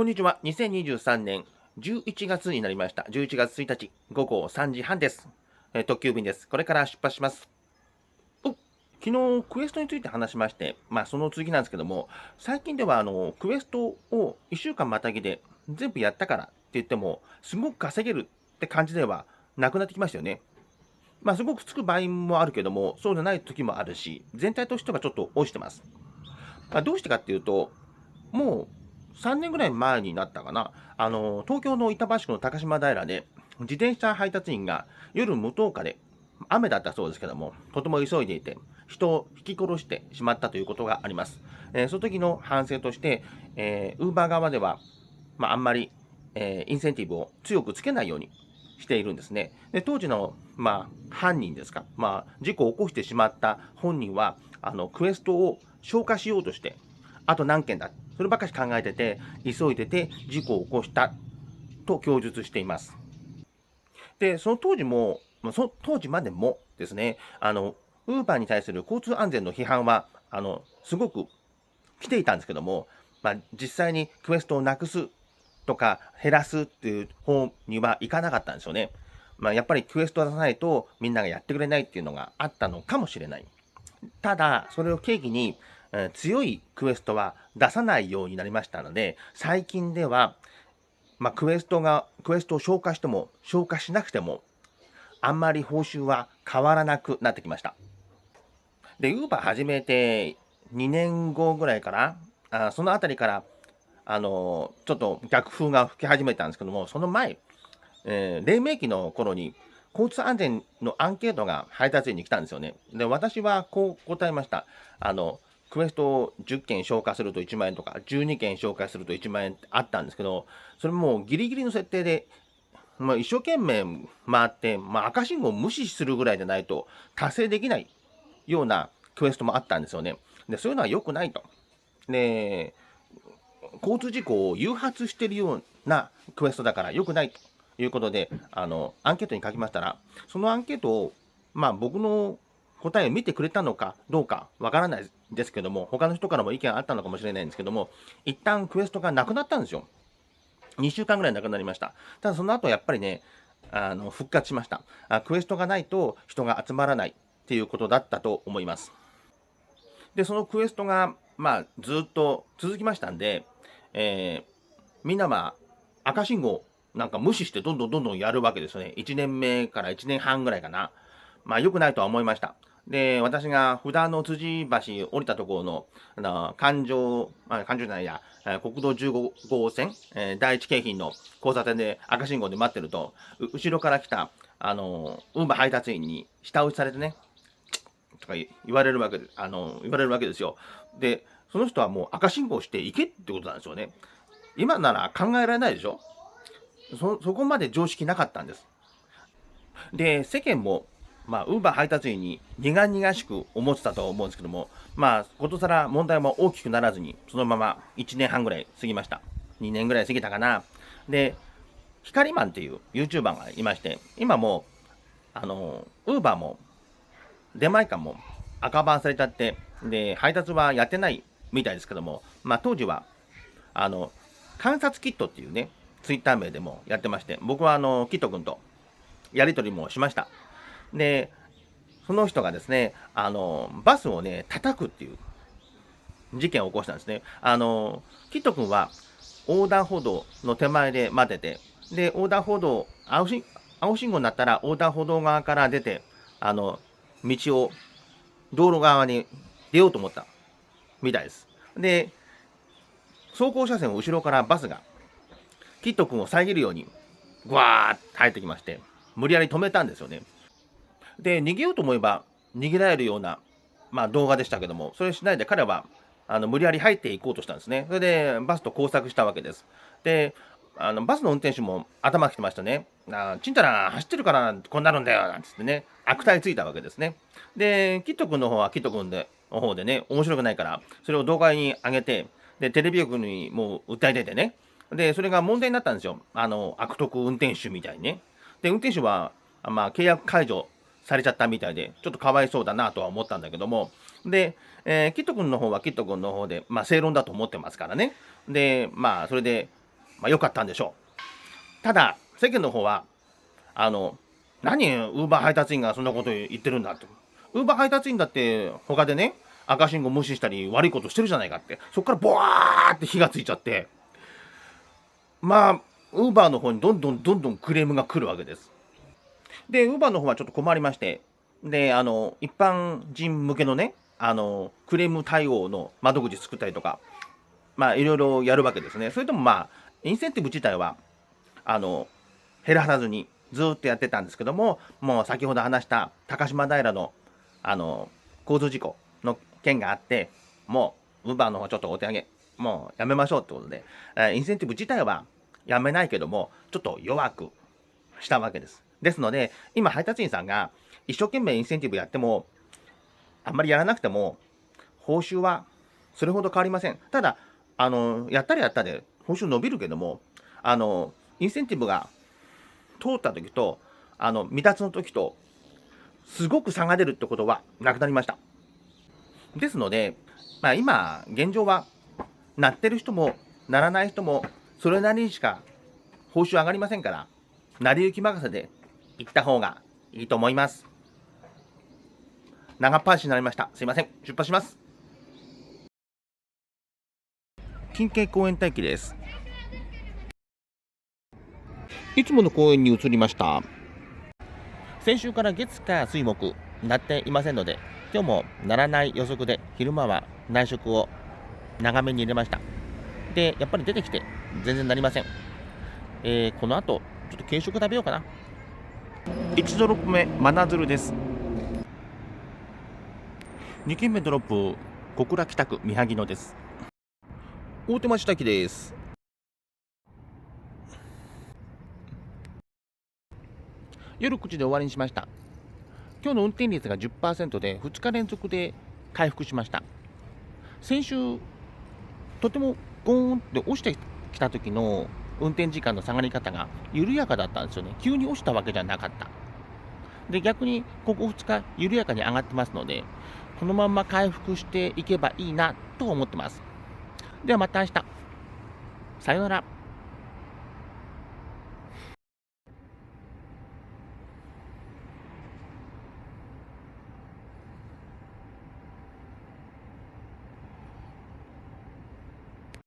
こんにちは。2023年11月になりました。11月1日午後3時半です。特急便です。これから出発します。昨日クエストについて話しまして、その続きなんですけども、最近ではクエストを1週間またぎで全部やったからって言っても、すごく稼げるって感じではなくなってきましたよね。すごくつく場合もあるけども、そうじゃない時もあるし、全体としてはちょっと落ちてます。どうしてかっていうと、もう3年ぐらい前になったかな。東京の板橋区の高島平で、自転車配達員が夜無灯火で、雨だったそうですけども、とても急いでいて、人を引き殺してしまったということがあります。その時の反省として、ウーバー側では、あんまり、インセンティブを強くつけないようにしているんですね。で当時の、犯人ですか、事故を起こしてしまった本人は、クエストを消化しようとして、あと何件だ、そればっかし考えてて、急いでて事故を起こしたと供述しています。で、その当時も、その当時までもですね、ウーバーに対する交通安全の批判は、すごく来ていたんですけども、実際にクエストをなくすとか減らすっていう方にはいかなかったんですよね。やっぱりクエストを出さないとみんながやってくれないっていうのがあったのかもしれない。ただ、それを契機に、強いクエストは出さないようになりましたので、最近では、クエストを消化しても消化しなくても、あんまり報酬は変わらなくなってきました。で、ウーバー始めて2年後ぐらいから、そのあたりから、ちょっと逆風が吹き始めたんですけども、その前、黎明期の頃に、交通安全のアンケートが配達員に来たんですよね。で、私はこう答えました。クエストを10件消化すると1万円とか、12件消化すると1万円ってあったんですけど、それもうギリギリの設定で、一生懸命回って、赤信号を無視するぐらいじゃないと達成できないようなクエストもあったんですよね。で、そういうのは良くないと。で、交通事故を誘発しているようなクエストだから良くないということで、アンケートに書きましたら、そのアンケートを、僕の答えを見てくれたのかどうかわからないですけども、他の人からも意見あったのかもしれないんですけども、一旦クエストがなくなったんですよ。2週間ぐらいなくなりました。ただその後やっぱりね、復活しました。クエストがないと人が集まらないっていうことだったと思います。で、そのクエストが、ずっと続きましたんで、みんな赤信号なんか無視してどんどんやるわけですよね。1年目から1年半ぐらいかな。良くないとは思いました。で、私が札の辻橋降りたところの、環状じゃないや、国道15号線、第一京浜の交差点で赤信号で待ってると、後ろから来た、ウーバー配達員に下打ちされてね、とか言われるわけで、言われるわけですよ。で、その人はもう赤信号して行けってことなんですよね。今なら考えられないでしょ。そこまで常識なかったんです。で、世間も、ウーバー配達員に苦々しく思ってたと思うんですけども、ことさら問題も大きくならずに、そのまま1年半ぐらい過ぎました。2年ぐらい過ぎたかな。で、ヒカリマンっていう YouTuber がいまして、今もウーバーも出前館も赤バンされちゃって、で、配達はやってないみたいですけども、当時は、あの、観察キットっていうね、ツイッター名でもやってまして、僕はキット君とやり取りもしました。で、その人がですね、バスをね、叩くっていう事件を起こしたんですね。キット君は横断歩道の手前で待ってて、で、横断歩道、青信号になったら横断歩道側から出て、道を道路側に出ようと思ったみたいです。で、走行車線を後ろからバスがキット君を遮るようにぐわーって入ってきまして、無理やり止めたんですよね。で、逃げようと思えば逃げられるような、動画でしたけども、それしないで彼は無理やり入っていこうとしたんですね。それでバスと交錯したわけです。で、バスの運転手も頭きてましたね。ちんたら走ってるからこうなるんだよなんつってね、悪態ついたわけですね。で、キット君の方はキット君の方でね、面白くないから、それを動画に上げて、で、テレビ局にもう訴えててね。で、それが問題になったんですよ。悪徳運転手みたいにね。で、運転手は、契約解除されちゃったみたいで、ちょっとかわいそうだなとは思ったんだけども、で、キット君の方はキット君の方で、正論だと思ってますからね。で、それで、良かったんでしょう。ただ、世間の方は、何、ウーバー配達員がそんなこと言ってるんだって。ウーバー配達員だって、他でね、赤信号無視したり悪いことしてるじゃないかって。そこからボワーって火がついちゃって、まあ、ウーバーの方にどんどんクレームが来るわけです。で、ウーバーの方はちょっと困りまして、で、一般人向けのね、クレーム対応の窓口作ったりとか、いろいろやるわけですね。それともインセンティブ自体は、減らさずにずっとやってたんですけども、もう先ほど話した高島平の、交通事故の件があって、もう、ウーバーの方ちょっとお手上げ、もうやめましょうってことで、インセンティブ自体はやめないけども、ちょっと弱くしたわけです。ですので、今、配達員さんが一生懸命インセンティブやっても、あんまりやらなくても、報酬はそれほど変わりません。ただ、やったらやったで、報酬伸びるけども、インセンティブが通った時と、未達の時と、すごく差が出るってことはなくなりました。ですので、今、現状は、なってる人も、ならない人も、それなりにしか報酬上がりませんから、成り行き任せで行った方がいいと思います。長っぱしになりました。すいません。出発します。近景公園待機です。いつもの公園に移りました。先週から月火水木なっていませんので、今日もならない予測で昼間は内食を長めに入れました。で、やっぱり出てきて全然なりません。この後ちょっと軽食食べようかな。1ドロップ目、真鶴です。2軒目ドロップ、小倉北区三萩野です。大手町滝です。夜9時で終わりにしました。今日の運転率が 10% で2日連続で回復しました。先週とてもゴーンって落ちてきた時の運転時間の下がり方が緩やかだったんですよね。急に落ちたわけじゃなかった。で、逆にここ2日緩やかに上がってますので、このまま回復していけばいいなと思ってます。ではまた明日。さようなら。